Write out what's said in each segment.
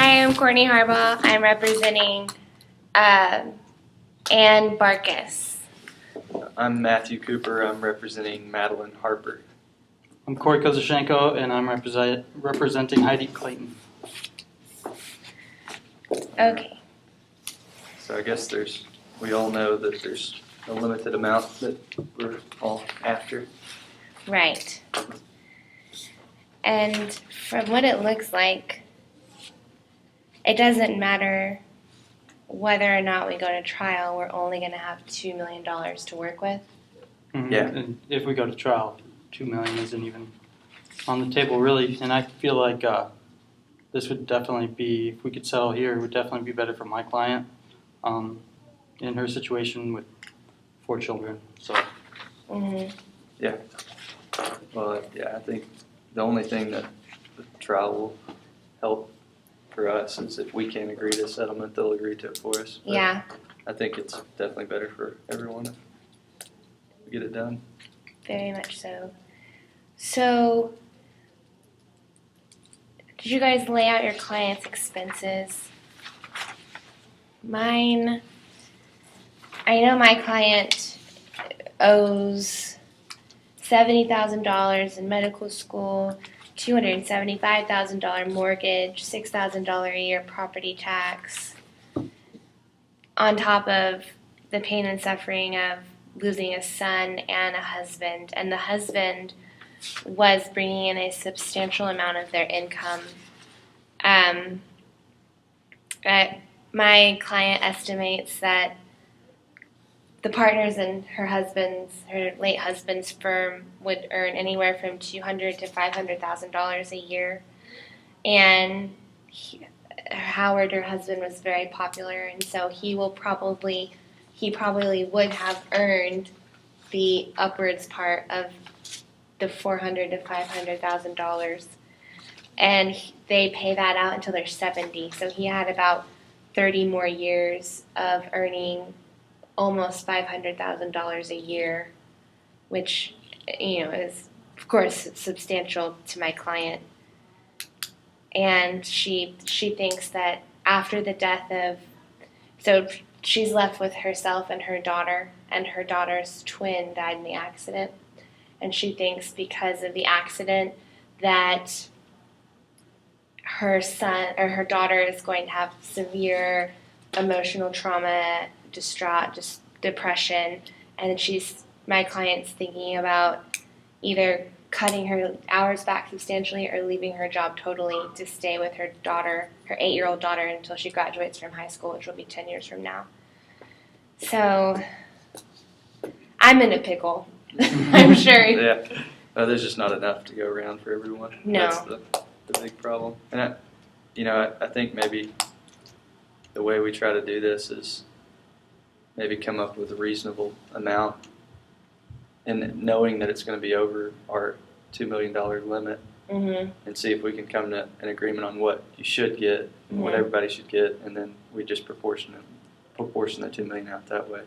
Hi, I'm Courtney Harbaugh. I'm representing Ann Barkis. I'm Matthew Cooper. I'm representing Madeline Harper. I'm Kozachenko, and I'm representing Heidi Clayton. Okay. So I guess we all know that there's a limited amount that we're all after. Right. And from what it looks like, it doesn't matter whether or not we go to trial, we're only going to have $2 million to work with. Mm-hmm. Yeah. And if we go to trial, $2 million isn't even on the table, really. And I feel like this would definitely be, if we could settle here, it would definitely be better for my client in her situation with 4 children. So. Mm-hmm. Yeah. Well, yeah, I think the only thing that the trial will help for us is if we can't agree to a settlement, they'll agree to it for us. But Yeah. I think it's definitely better for everyone if we get it done. Very much so. So, did you guys lay out your client's expenses? Mine, I know my client owes $70,000 in medical school, $275,000 mortgage, $6,000 a year property tax, on top of the pain and suffering of losing a son and a husband. And the husband was bringing in a substantial amount of their income. My client estimates that the partners in her late husband's firm would earn anywhere from $200,000 to $500,000 a year. And Howard, her husband, was very popular, and so he probably would have earned the upwards part of the $400,000 to $500,000. And they pay that out until they're 70. So he had about 30 more years of earning almost $500,000 a year, which, is, of course, substantial to my client. And she thinks that after the death of, so she's left with herself and her daughter's twin died in the accident. And she thinks because of the accident that her son or her daughter is going to have severe emotional trauma, depression, and my client's thinking about either cutting her hours back substantially or leaving her job totally to stay with her daughter, her 8-year-old daughter, until she graduates from high school, which will be 10 years from now. So I'm in a pickle, I'm sure. Yeah. There's just not enough to go around for everyone. No. That's the big problem. And I think maybe the way we try to do this is maybe come up with a reasonable amount, and knowing that it's going to be over our $2 million limit, Mm-hmm. and see if we can come to an agreement on what you should get, and what everybody should get, and then we just proportion the $2 million out that way.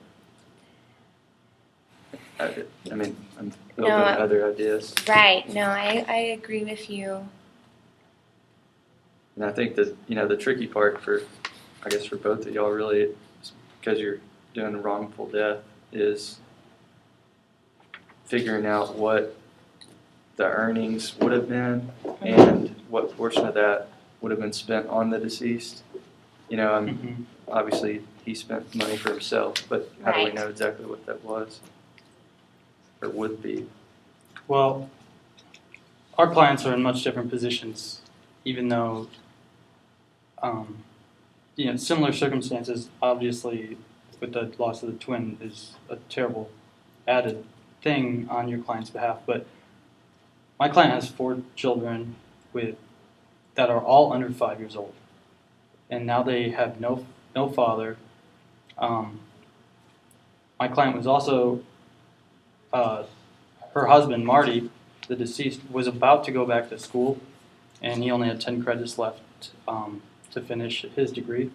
I'm open to other ideas. Right. No, I agree with you. And I think that, the tricky part for both of y'all really, is because you're doing a wrongful death, is figuring out what the earnings would have been and what portion of that would have been spent on the deceased. Obviously he spent money for himself, but how do we know exactly what that was or would be? Well, our clients are in much different positions, even though, similar circumstances, obviously, with the loss of the twin is a terrible added thing on your client's behalf. But my client has 4 children that are all under 5 years old, and now they have no father. My client was also, her husband, Marty, the deceased, was about to go back to school, and he only had 10 credits left to finish his degree.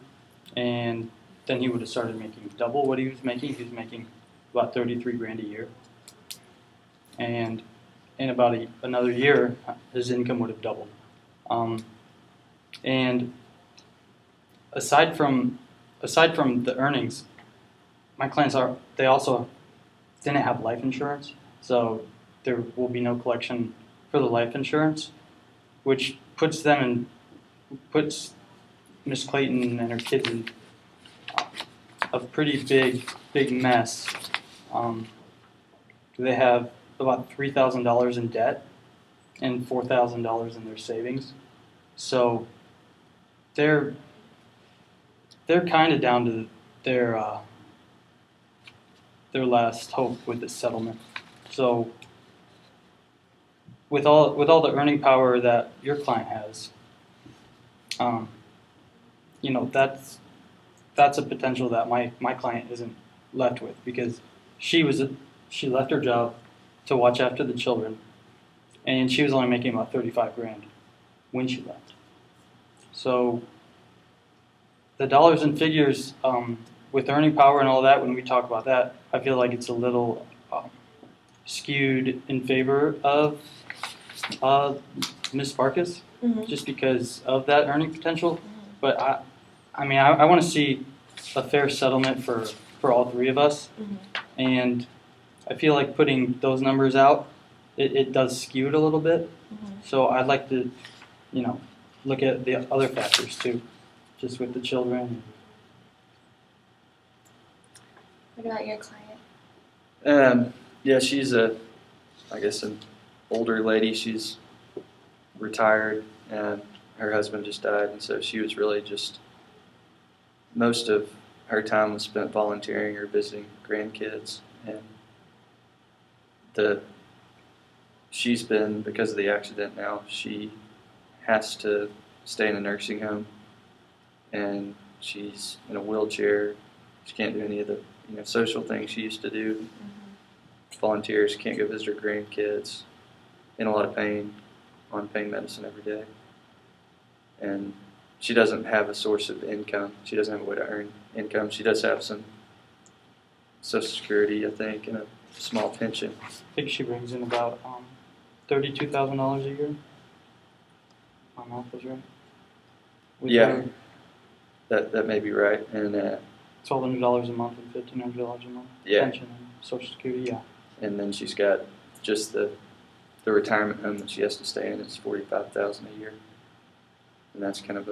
And then he would have started making double what he was making. He was making about $33,000 a year. And in about another year, his income would have doubled. And aside from the earnings, my clients they also didn't have life insurance, so there will be no collection for the life insurance, which puts Miss Clayton and her kids in a pretty big mess. They have about $3,000 in debt and $4,000 in their savings, so they're kind of down to their last hope with this settlement. So with all the earning power that your client has, that's a potential that my client isn't left with, because she left her job to watch after the children, and she was only making about $35,000 when she left. So the dollars and figures, with earning power and all that, when we talk about that, I feel like it's a little skewed in favor of Ms. Farkas, just because of that earning potential. But I want to see a fair settlement for all three of us, and I feel like putting those numbers out, it does skew it a little bit. So I'd like to, look at the other factors too, just with the children. What about your client? Yeah, she's an older lady. She's retired, and her husband just died, and so she was really just, most of her time was spent volunteering or visiting grandkids, and she's been, because of the accident now, she has to stay in a nursing home, and she's in a wheelchair. She can't do any of the social things she used to do. Volunteers, can't go visit her grandkids, in a lot of pain, on pain medicine every day. And she doesn't have a source of income. She doesn't have a way to earn income. She does have some Social Security, I think, and a small pension. I think she brings in about $32,000 a year. My math was right. With Yeah, that may be right. And $1,200 a month and $1,500 a month. Yeah. Pension and Social Security, yeah. and then she's got just the retirement home that she has to stay in. It's $45,000 a year, and that's kind of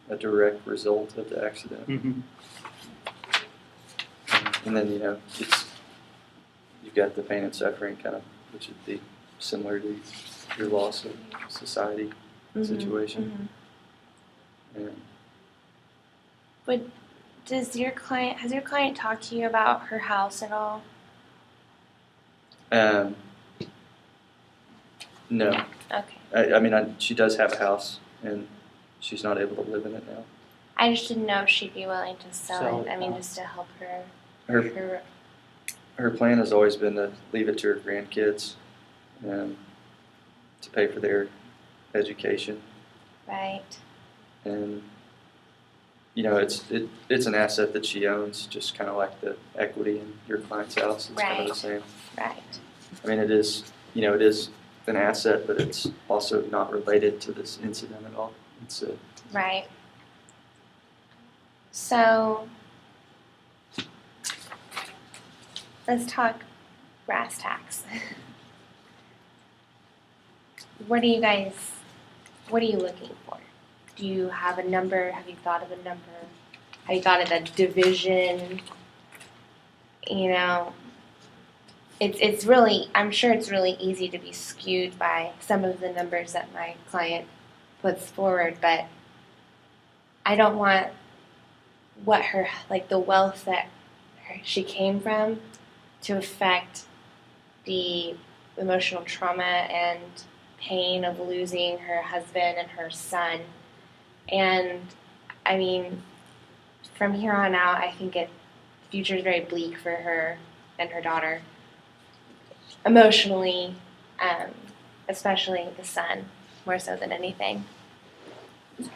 a direct result of the accident. And then you've got the pain and suffering kind of, which would be similar to your loss of society situation. And But has your client talked to you about her house at all? no, Okay. she does have a house, and she's not able to live in it now. I just didn't know if she'd be willing to sell Sell it. it, Just to help her. Her plan has always been to leave it to her grandkids, to pay for their education. Right. And it's an asset that she owns, just kind of like the equity in your client's house. It's kind of the same. Right. It is an asset, but it's also not related to this incident at all. Right. So let's talk brass tacks. What are you looking for? Do you have a number? Have you thought of a number? Have you thought of a division? It's really, I'm sure it's really easy to be skewed by some of the numbers that my client puts forward, but I don't want the wealth that she came from to affect the emotional trauma and pain of losing her husband and her son. And from here on out, I think the future is very bleak for her and her daughter, emotionally, especially the son, more so than anything.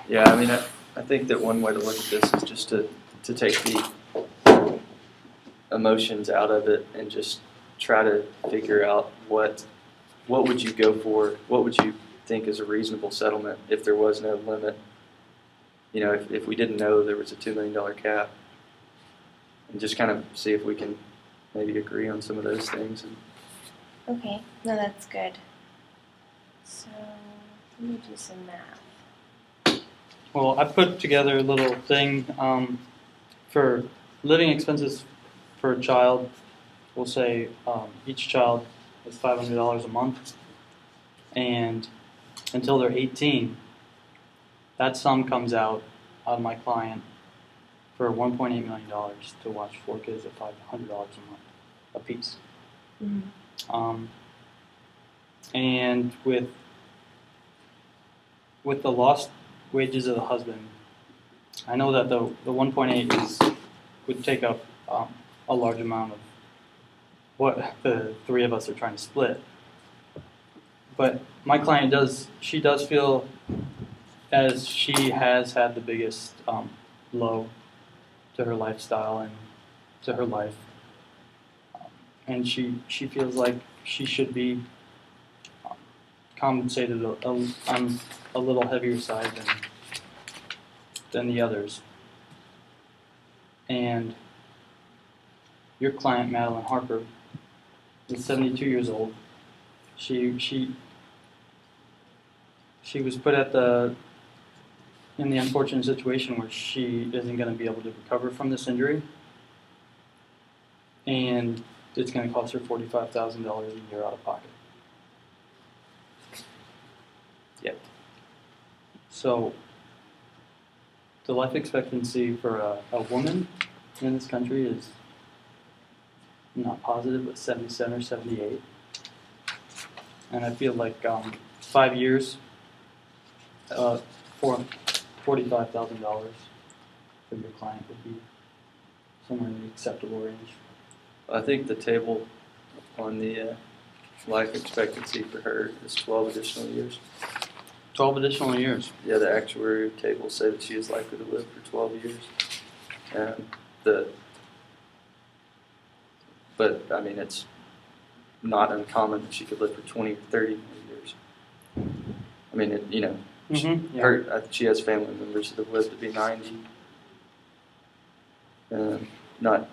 Yeah, I think that one way to look at this is just to take the emotions out of it and just try to figure out what would you go for, what would you think is a reasonable settlement if there was no limit. you know, if we didn't know there was a $2 million cap, and just kind of see if we can maybe agree on some of those things. And Okay, no, that's good. So let me do some math. Well, I put together a little thing for living expenses for a child. We'll say each child is $500 a month, and until they're 18, that sum comes out of my client for $1.8 million to watch 4 kids at $500 a month apiece. Mm-hmm. And with the lost wages of the husband, I know that the 1.8 would take up a large amount of what the three of us are trying to split. But my client does feel as she has had the biggest blow to her lifestyle and to her life, and she feels like she should be compensated on a little heavier side than the others. And your client, Madeline Harper, is 72 years old. She was put in the unfortunate situation where she isn't going to be able to recover from this injury, and it's going to cost her $45,000 a year out of pocket. Yep. So the life expectancy for a woman in this country is not positive, but 77 or 78. And I feel like 5 years for $45,000 for your client would be somewhere in the acceptable range. I think the table on the life expectancy for her is 12 additional years. 12 additional years. Yeah, the actuarial tables say that she is likely to live for 12 years. But I mean, it's not uncommon that she could live for 20 or 30 years. I mean, Mm-hmm. Yeah. she has family members that have lived to be 90. Not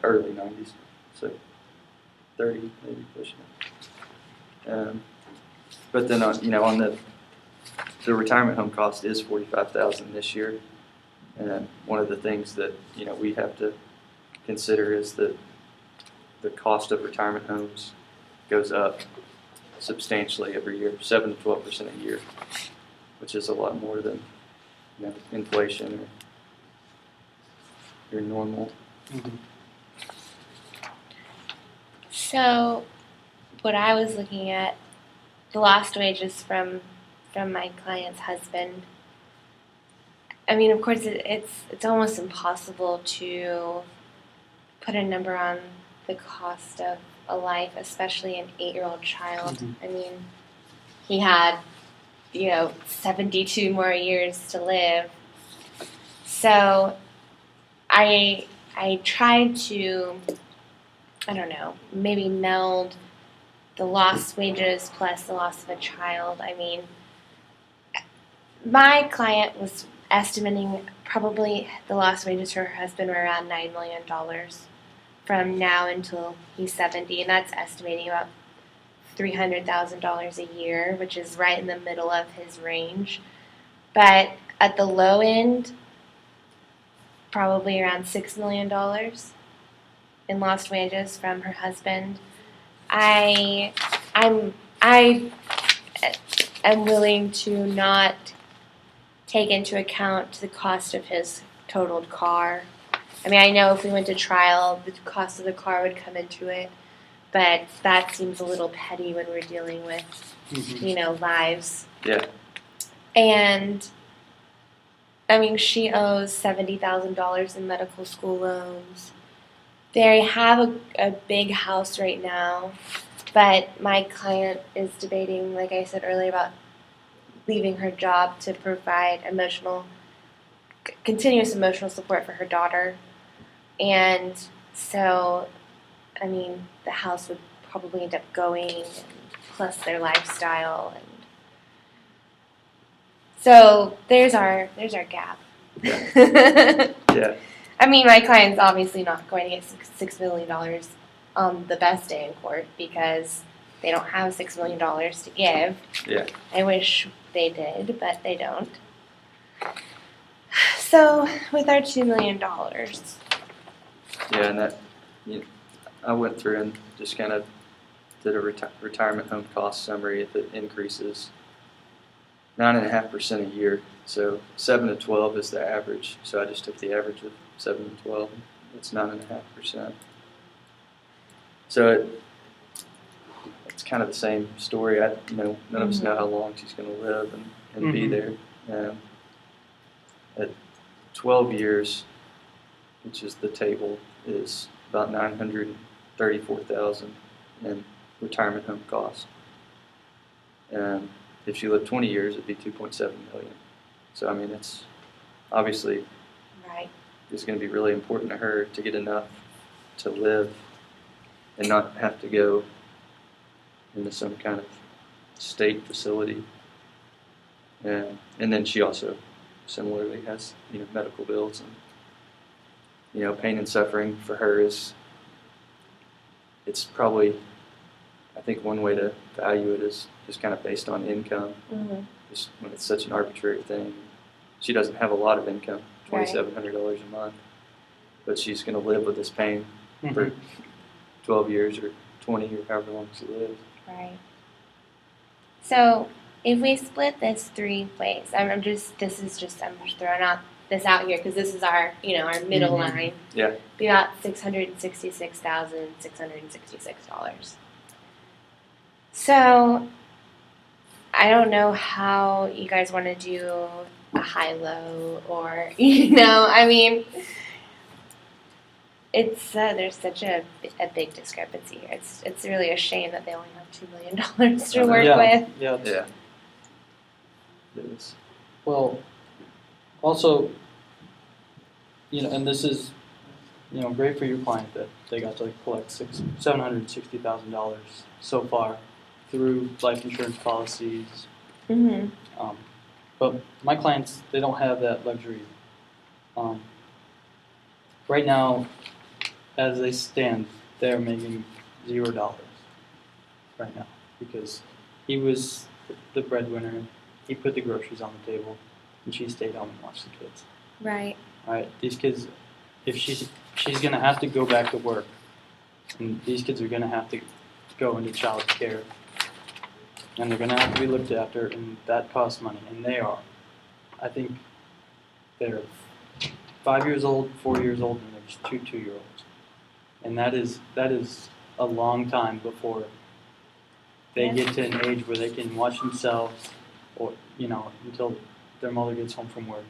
early 90s, so 30 maybe pushing it. But then on the retirement home cost is $45,000 this year, and one of the things that we have to consider is that the cost of retirement homes goes up substantially every year, 7 to 12% a year, which is a lot more than inflation or your normal. Mm-hmm. So, what I was looking at, the lost wages from my client's husband. I mean, of course, it's almost impossible to put a number on the cost of a life, especially an 8-year-old child. Mm-hmm. I mean, he had 72 more years to live. So, I tried to, I don't know, maybe meld the lost wages plus the loss of a child. I mean, my client was estimating probably the lost wages for her husband were around $9 million from now until he's 70, and that's estimating about $300,000 a year, which is right in the middle of his range. But at the low end, probably around $6 million in lost wages from her husband. I am willing to not take into account the cost of his totaled car. I mean, I know if we went to trial, the cost of the car would come into it, but that seems a little petty when we're dealing with, lives. Yeah. And I mean, she owes $70,000 in medical school loans. They have a big house right now, but my client is debating, like I said earlier, about leaving her job to provide continuous emotional support for her daughter. And so, I mean, the house would probably end up going, and plus their lifestyle. And So there's our gap. Yeah. I mean, my client's obviously not going to get $6 million on the best day in court because they don't have $6 million to give. Yeah. I wish they did, but they don't. So with our $2 million, Yeah, and that, I went through and just kind of did a retirement home cost summary. If it increases 9.5% a year, so 7 to 12 is the average. So I just took the average of 7 to 12. It's 9.5%. So it's kind of the same story. None of us know how long she's going to live and be there. At 12 years, which is the table, is about $934,000 in retirement home costs. And if she lived 20 years, it'd be $2.7 million. So I mean, it's obviously right? it's going to be really important to her to get enough to live and not have to go into some kind of state facility. And then she also similarly has medical bills, and pain and suffering for her is, it's probably, I think one way to value it is just kind of based on income. Just when it's such an arbitrary thing. She doesn't have a lot of income, $2,700 a month, but she's going to live with this pain for 12 years or 20 or however long she lives. Right. So if we split this 3 ways, I'm just throwing out this out here because this is our our middle line. Yeah. Be about $666,666. So I don't know how you guys want to do a high-low or I mean, it's there's such a big discrepancy here. It's really a shame that they only have $2 million to work with. Yeah. Yeah. It is. Well, also, and this is, great for your client that they got to collect $760,000 so far through life insurance policies. But my clients, they don't have that luxury. Right now, as they stand, they're making $0 right now because he was the breadwinner. He put the groceries on the table, and she stayed home and watched the kids. Right. All right, these kids, if she's going to have to go back to work, and these kids are going to have to go into child care, and they're going to have to be looked after, and that costs money, and they are. I think they're 5 years old, 4 years old, and there's 2 2-year-olds, and that is a long time before they get to an age where they can watch themselves, or until their mother gets home from work.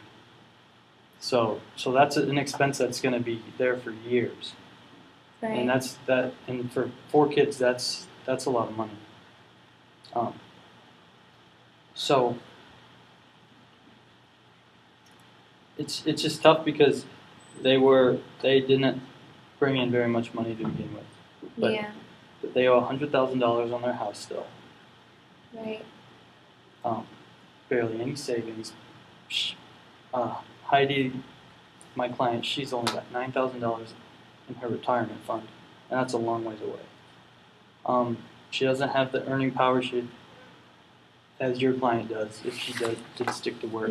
So that's an expense that's going to be there for years, Right. and and for 4 kids, that's a lot of money. So it's just tough because they didn't bring in very much money to begin with, but Yeah. they owe $100,000 on their house still. Right. Barely any savings. Heidi, my client, she's only got $9,000 in her retirement fund, and that's a long ways away. She doesn't have the earning power as your client does if she did stick to work.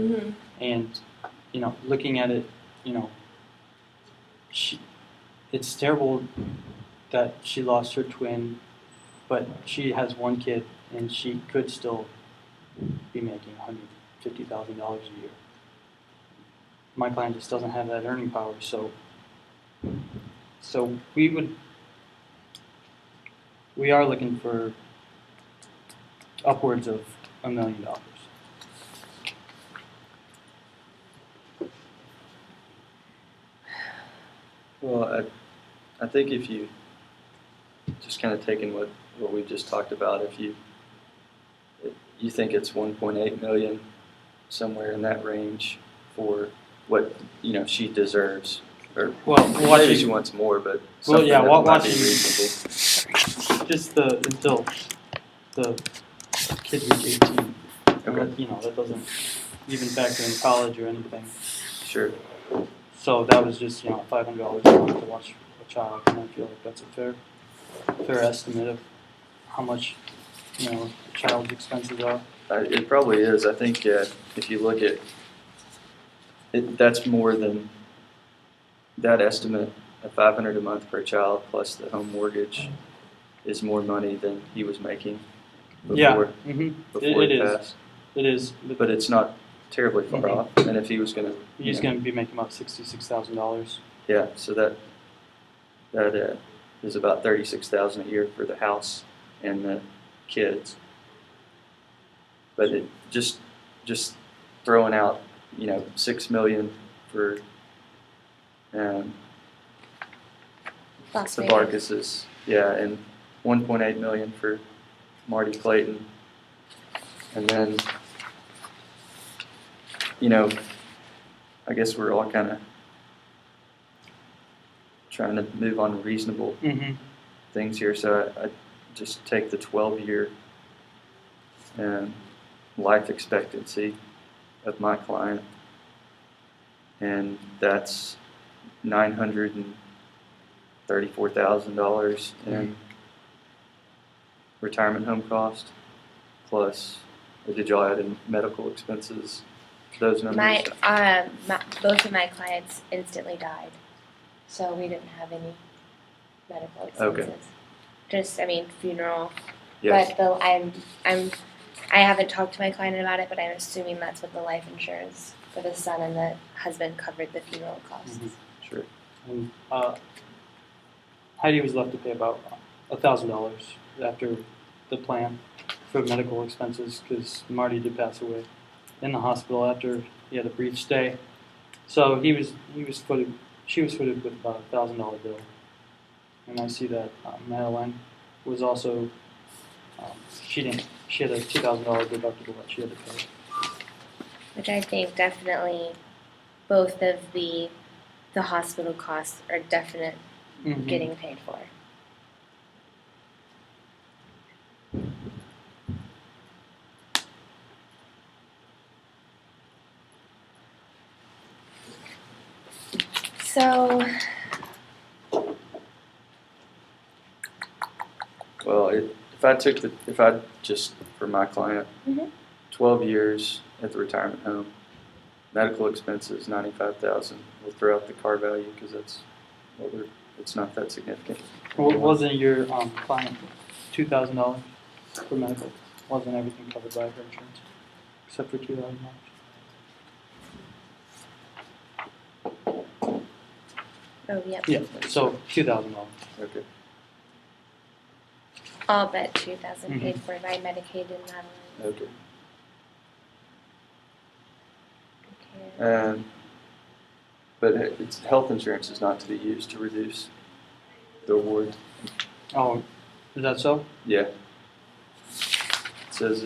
And looking at it, it's terrible that she lost her twin, but she has 1 kid, and she could still be making $150,000 a year. My client just doesn't have that earning power, so we are looking for upwards of $1 million. Well, I think if you just kind of taking what we just talked about, if you think it's 1.8 million, somewhere in that range for what she deserves, or maybe she wants more, but something that might be reasonable. Just until the kid reach 18. Okay. That doesn't. even factor in college or anything. Sure. So that was just, $500 a month to watch a child, and I feel like that's a fair estimate of how much, a child's expenses are. It probably is. I think if you look at it, that's more than that estimate of $500 a month per child plus the home mortgage is more money than he was making before, before it it is. passed. It is. But it's not terribly far off. And if he was going to, He's going to be making about $66,000. Yeah, so that is about $36,000 a year for the house and the kids. But it just throwing out, $6 million for the Las Vegas. Barkuses, and $1.8 million for Marty Clayton, and then I guess we're all kind of trying to move on reasonable things here. So I just take the 12-year life expectancy of my client, and that's $934,000 in retirement home cost, plus, did y'all add in medical expenses? Those numbers? Both of my clients instantly died, so we didn't have any medical expenses. Okay. Just, funeral. Yes. But I haven't talked to my client about it, but I'm assuming that's what the life insurance for the son and the husband covered the funeral costs. Sure. And Heidi was left to pay about $1,000 after the plan for medical expenses because Marty did pass away in the hospital after he had a brief stay. So she was footed with about a $1,000 bill. And I see that Madeline was also she had a $2,000 deductible that she had to pay. Which I think definitely both of the hospital costs are definite getting paid for. So, Well, if I just for my client, 12 years at the retirement home, medical expenses $95,000. We'll throw out the car value because it's not that significant. Well, wasn't your client $2,000 for medical? Wasn't everything covered by her insurance except for $2,000? oh, yep. Yeah. So $2,000. Okay. All but 2,000 paid for by Medicaid and Madeline. Okay. Okay. But it's health insurance is not to be used to reduce the award. Oh, is that so? Yeah. It says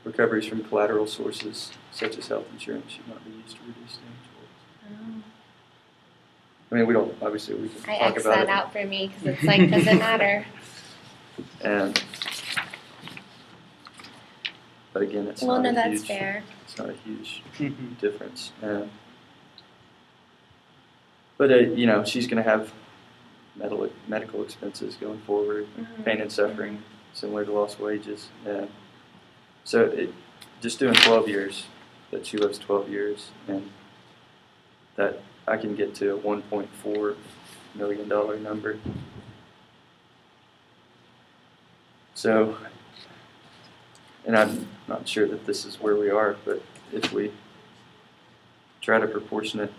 recoveries from collateral sources such as health insurance should not be used to reduce damage awards. Oh. We don't, obviously we can I talk X about that it. out for me because it's like, does it matter? But again, it's Well, not no, a that's huge, fair. It's not a huge Mm-hmm. difference. But she's going to have medical expenses going forward, pain and suffering, similar to lost wages. So just doing 12 years, that she lives 12 years, and that I can get to a $1.4 million number. So, and I'm not sure that this is where we are, but if we try to proportion it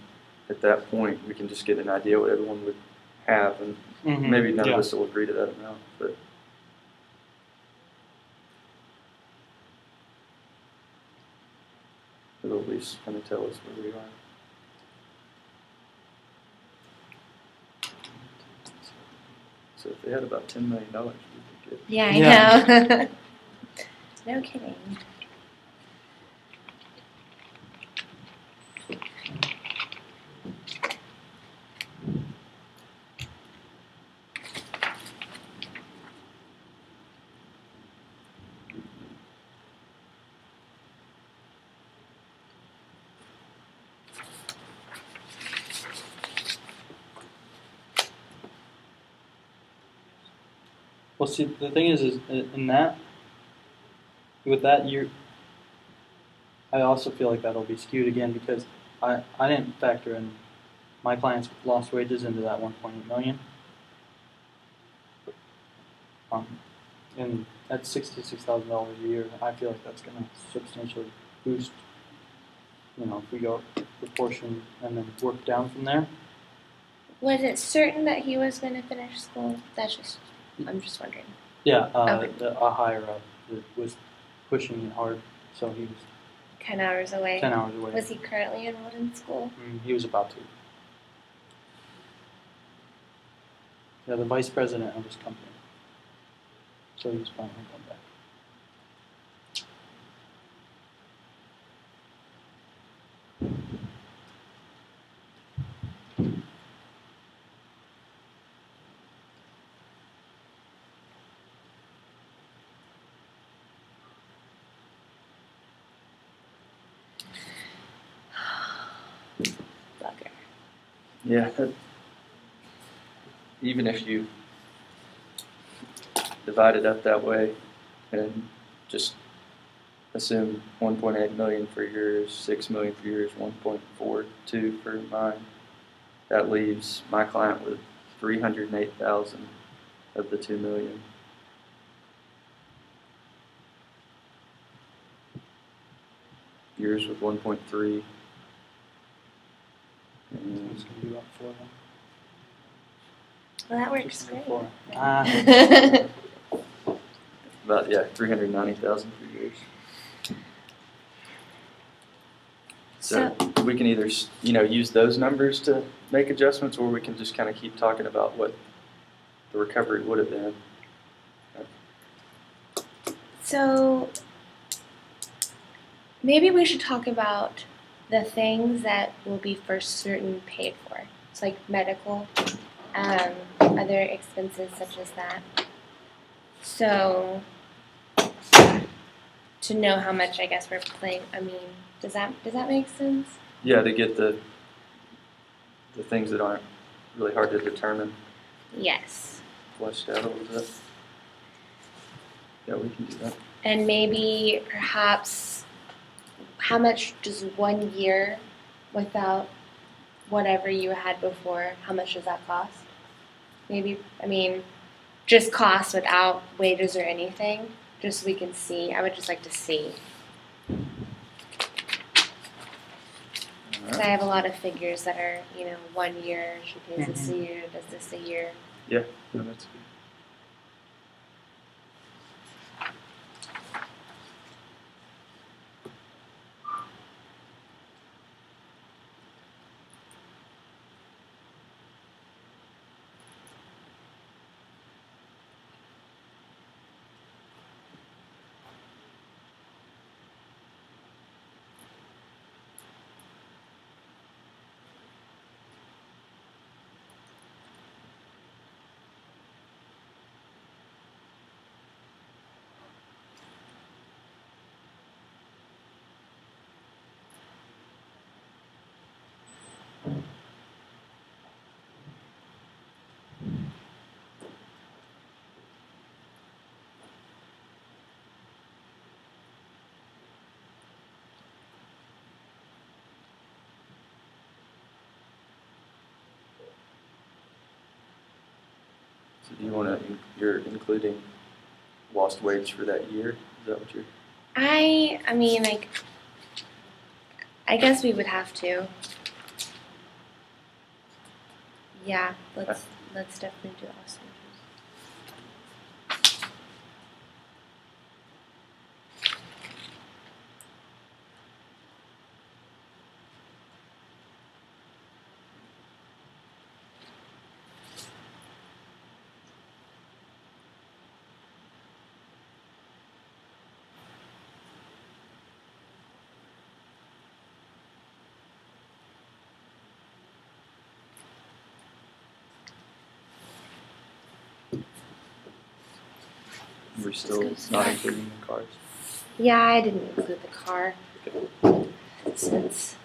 at that point, we can just get an idea what everyone would have, and maybe none of us will agree to that amount, but it'll at least kind of tell us where we are. So if they had about $10 million, we'd be good. Yeah, I know. No kidding. Well, see, the thing is in that, with that year, I also feel like that'll be skewed again because I didn't factor in my clients' lost wages into that 1.8 million. And that's $66,000 a year. I feel like that's going to substantially boost. You know, if we go proportion and then work down from there. Was it certain that he was going to finish school? I'm just wondering. Yeah, Okay. a higher up that was pushing it hard, so he was 10 hours away. 10 hours away. Was he currently enrolled in school? He was about to. Yeah, the vice president of his company. So he was planning to come back. Bugger. Yeah. Even if you divide it up that way and just assume 1.8 million for yours, 6 million for yours, 1.42 for mine, that leaves my client with 308,000 of the 2 million. Yours with 1.3. And It's going to be about 4 then. Well, that works Just great. 4. about 390,000 for yours. So we can either use those numbers to make adjustments, or we can just kind of keep talking about what the recovery would have been. So maybe we should talk about the things that will be for certain paid for. It's like medical, other expenses such as that. So to know how much I guess we're playing. I mean, does that make sense? Yeah, to get the things that aren't really hard to determine Yes. fleshed out a little bit. Yeah, we can do that. And maybe perhaps how much does 1 year without whatever you had before, how much does that cost? Maybe, I mean, just cost without wages or anything, just so we can see. I would just like to see. All 'Cause I right. have a lot of figures that are, 1 year, she pays this a year, does this a year. Yeah, no, that's good. So do you want to? You're including lost wage for that year? Is that what you're? I mean, like, I guess we would have to. Yeah, let's definitely do lost wages. We're still not including the cars. Yeah, I didn't include the car since.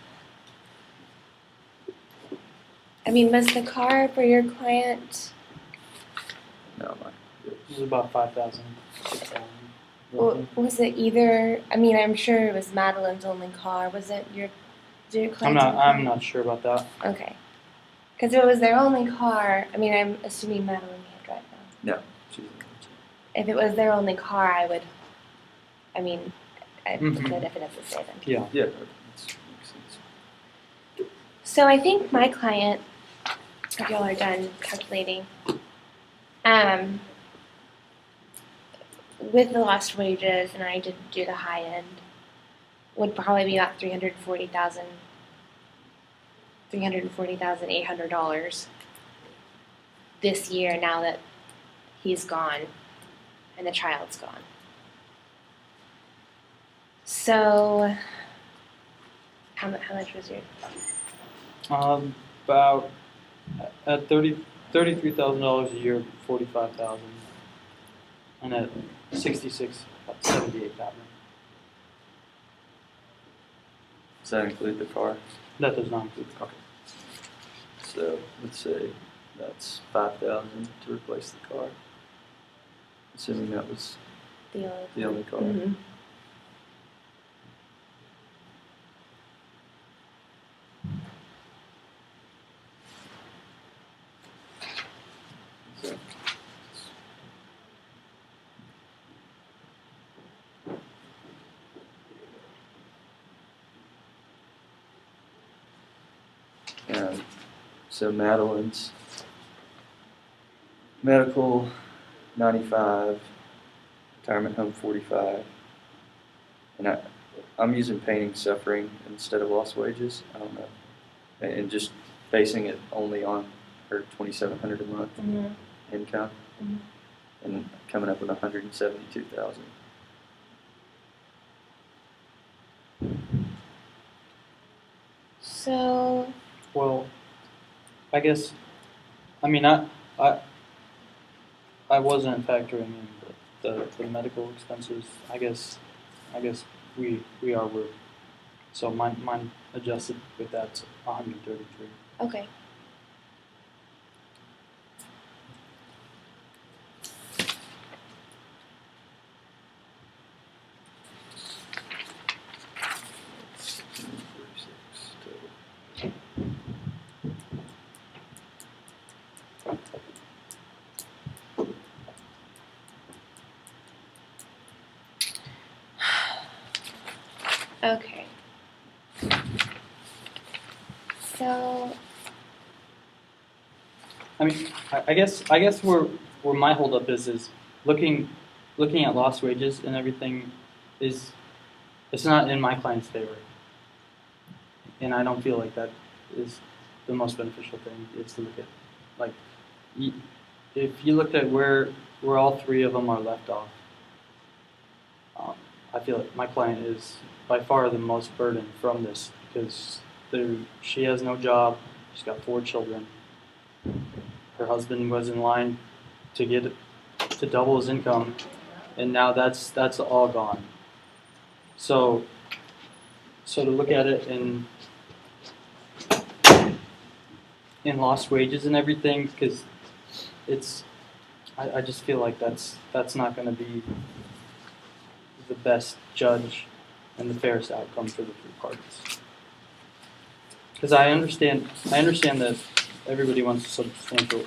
I mean, was the car for your client? No, mine. It was about 5,000, 6,000. Was it either? I mean, I'm sure it was Madeline's only car. Was it your client's only car? I'm not sure about that. Okay. Because if it was their only car, I mean, I'm assuming Madeline can't drive now. No, she's in If it was their only car, I would. I mean, I'd Mhm. look at it if it's a saving. Yeah. Yeah, that makes sense. So I think my client, if y'all are done calculating, with the lost wages, and I didn't do the high end, would probably be about $340,800 this year. Now that he's gone and the child's gone. So, how much was your? About at $33,000 a year, 45,000, and at 66, about 78,000. Does that include the car? That does not include the car. So let's say that's 5,000 to replace the car, assuming that was the only car. Mm-hmm. So, so Madeline's medical 95, retirement home 45, and I'm using pain and suffering instead of lost wages. I don't know, and just basing it only on her $2,700 a month Mm-hmm. income, Mhm. and coming up with 172,000. So, Well, I guess, I mean, I wasn't factoring in the medical expenses. I guess we are where, so mine adjusted with that 133. okay. Okay. So, I mean, I guess where my holdup is looking at lost wages and everything is, it's not in my client's favor, and I don't feel like that is the most beneficial thing. Is to look at, like, if you looked at where all three of them are left off, I feel like my client is by far the most burdened from this because she has no job. She's got 4 children. Her husband was in line to double his income, and now that's all gone. So to look at it in lost wages and everything, because I just feel like that's not going to be the best judge and the fairest outcome for the 3 parties. Because I understand that everybody wants a substantial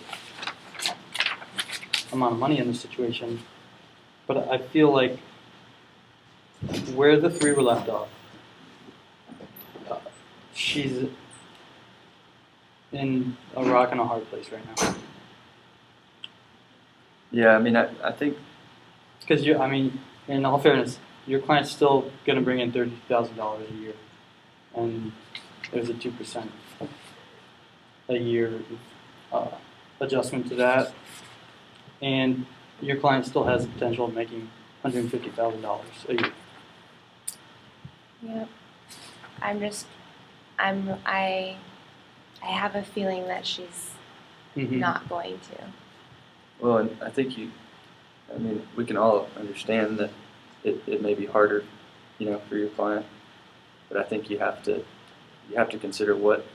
amount of money in this situation, but I feel like where the 3 were left off, she's in a rock and a hard place right now. Yeah, I mean, I think Because in all fairness, your client's still going to bring in $30,000 a year, and there's a 2% a year adjustment to that, and your client still has the potential of making $150,000 a year. yep. I have a feeling that she's Mm-hmm. not going to. Well, and I think we can all understand that it may be harder, for your client, but I think you have to consider what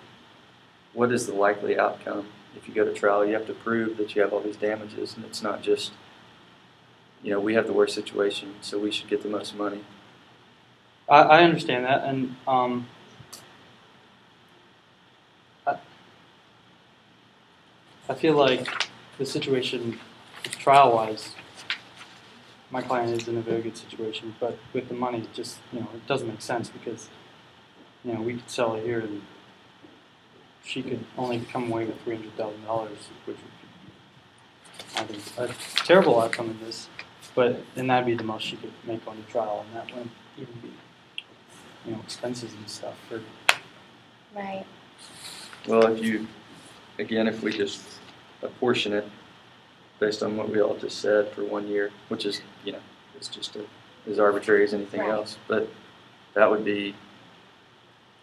is the likely outcome. If you go to trial, you have to prove that you have all these damages, and it's not just, we have the worst situation, so we should get the most money. I understand that, and I feel like the situation, trial-wise, my client is in a very good situation, but with the money, it just, it doesn't make sense because, we could sell it here and she could only come away with $300,000, which would be, I think, a terrible outcome in this, and that'd be the most she could make on the trial, and that wouldn't even be, expenses and stuff for. Right. Well, if we just apportion it based on what we all just said for 1 year, which is, it's just as arbitrary as anything Right. else, but that would be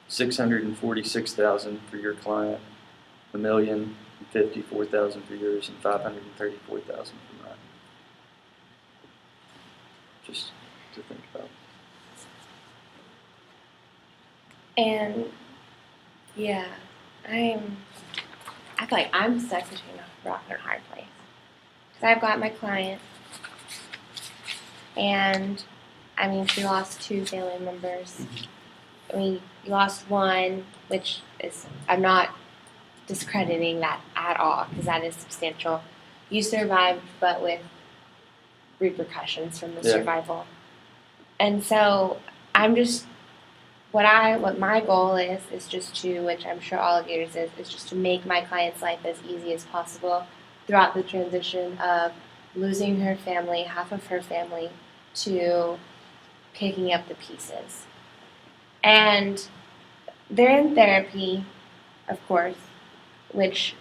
$646,000 for your client, $1,054,000 for yours, and $534,000 for mine. Just to think about. And yeah, I feel like I'm stuck between a rock and a hard place. Because I've got my client, and she lost 2 family members. We lost one, which is, I'm not discrediting that at all, because that is substantial. You survived, but with repercussions from the Yeah. survival. And so I'm just, what my goal is just to, which I'm sure all of yours is just to make my client's life as easy as possible throughout the transition of losing her family, half of her family, to picking up the pieces. And they're in therapy, of course, which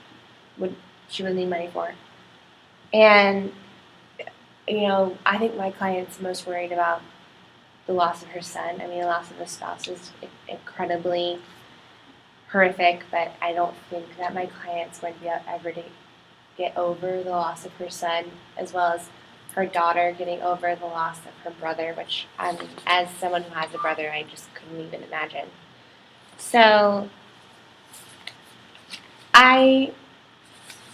she would need money for. And, I think my client's most worried about the loss of her son. The loss of a spouse is incredibly horrific, but I don't think that my client's going to be able to get over the loss of her son, as well as her daughter getting over the loss of her brother, which, as someone who has a brother, I just couldn't even imagine. So I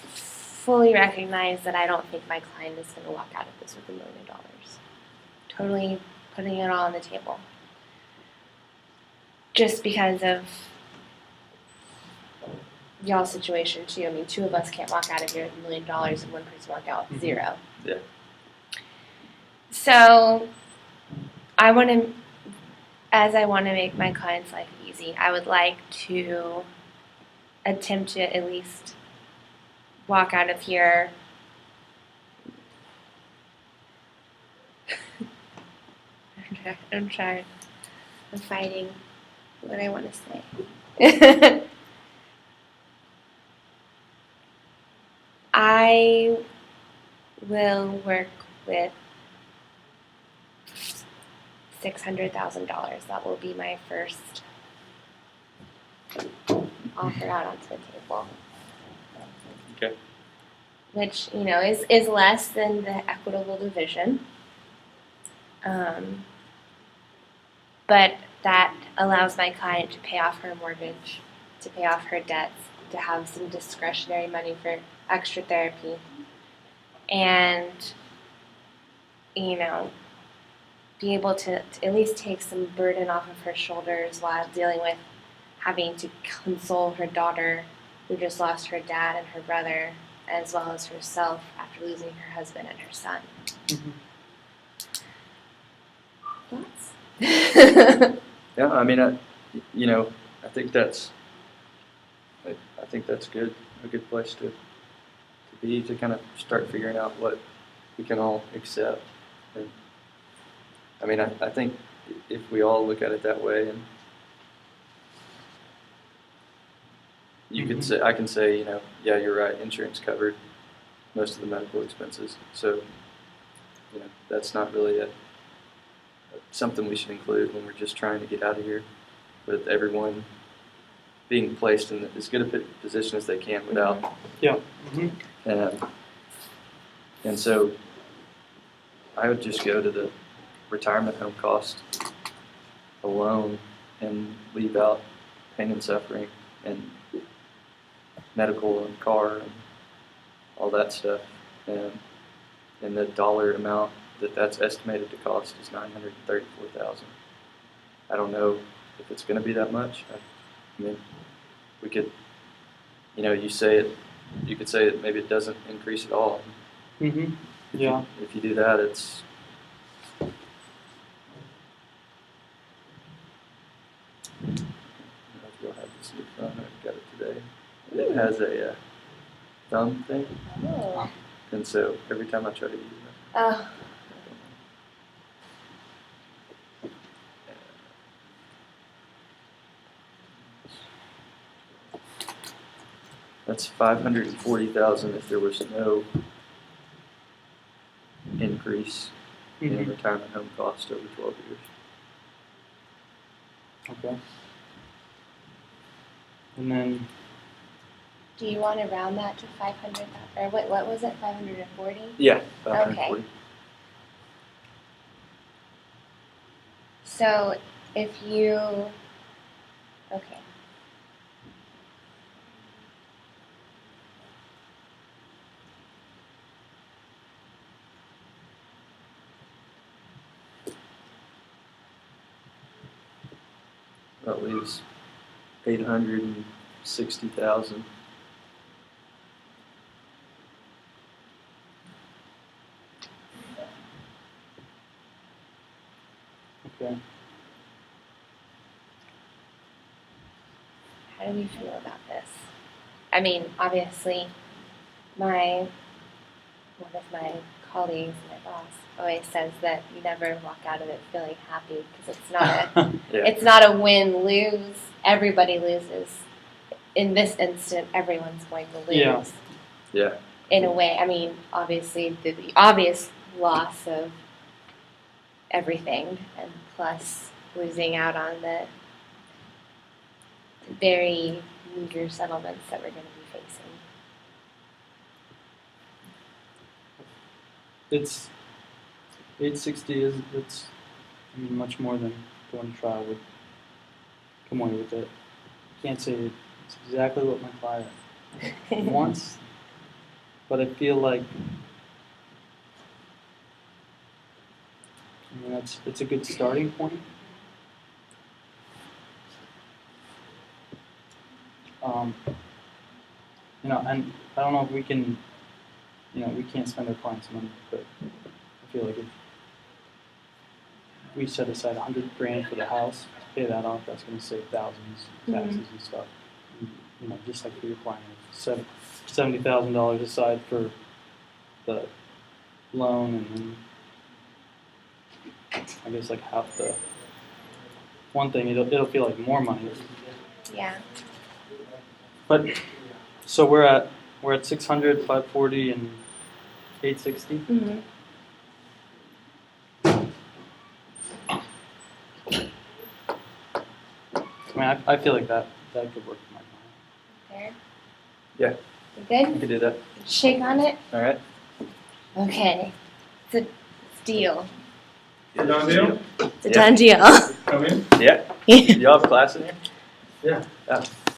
fully recognize that I don't think my client is going to walk out of this with $1 million. Totally putting it all on the table. Just because of y'all's situation too. 2 of us can't walk out of here with $1 million and one person walk out with 0. Yeah. So I want to make my client's life easy, I would like to attempt to at least walk out of here I'm trying. I'm fighting what I want to say. I will work with $600,000. That will be my first offer out onto the table. Okay. Which, is less than the equitable division. But that allows my client to pay off her mortgage, to pay off her debts, to have some discretionary money for extra therapy, and, be able to at least take some burden off of her shoulders while dealing with having to console her daughter who just lost her dad and her brother, as well as herself after losing her husband and her son. Mm-hmm. Thoughts? Yeah, I think that's good. A good place to be, to kind of start figuring out what we can all accept. And I think if we all look at it that way, and you could say, I can say, yeah, you're right. Insurance covered most of the medical expenses, so that's not really something we should include when we're just trying to get out of here, with everyone being placed in as good a position as they can without. Yeah. Mm-hmm. And so I would just go to the retirement home cost alone and leave out pain and suffering and medical and car and all that stuff, and the dollar amount that's estimated to cost is $934,000. I don't know if it's going to be that much. I mean, we could, you could say that maybe it doesn't increase at all. Mm-hmm. Yeah. If you do that, it's. I don't know if you'll have this new phone. I got it today. It has a thumb thing, Oh. and so every time I try to use it, Oh. that's $540,000 if there was no increase in Mm-hmm. retirement home cost over 12 years. Okay. And then, Do you want to round that to 500,000? Or what was it? 540? Yeah, 540. So if you, okay. That leaves 860,000. okay. How do we feel about this? I mean, obviously, one of my colleagues, my boss, always says that you never walk out of it feeling happy because it's not a Yeah. it's not a win-lose. Everybody loses. In this instant, everyone's going to lose. Yeah. Yeah. In a way, I mean, obviously the obvious loss of everything, and plus losing out on the very meager settlements that we're going to be facing. It's 860 it's I mean, much more than going to trial would come away with it. Can't say it's exactly what my client wants, but I feel like it's a good starting point. And I don't know if we can, we can't spend our clients' money, but I feel like if we set aside $100,000 for the house, pay that off, that's going to save thousands, taxes and stuff. And, just like for your client, $70,000 aside for the loan, and then I guess like half the one thing, it'll feel like more money. Yeah. But so we're at 600, 540, and 860. Mm-hmm. I mean, I feel like that could work for my client. There. Yeah. You We good? could do that. Shake on it. All right. Okay. It's a deal. Done deal? It's a Yeah. done deal. Come in? Yeah. Y'all have class in here? Yeah. Oh.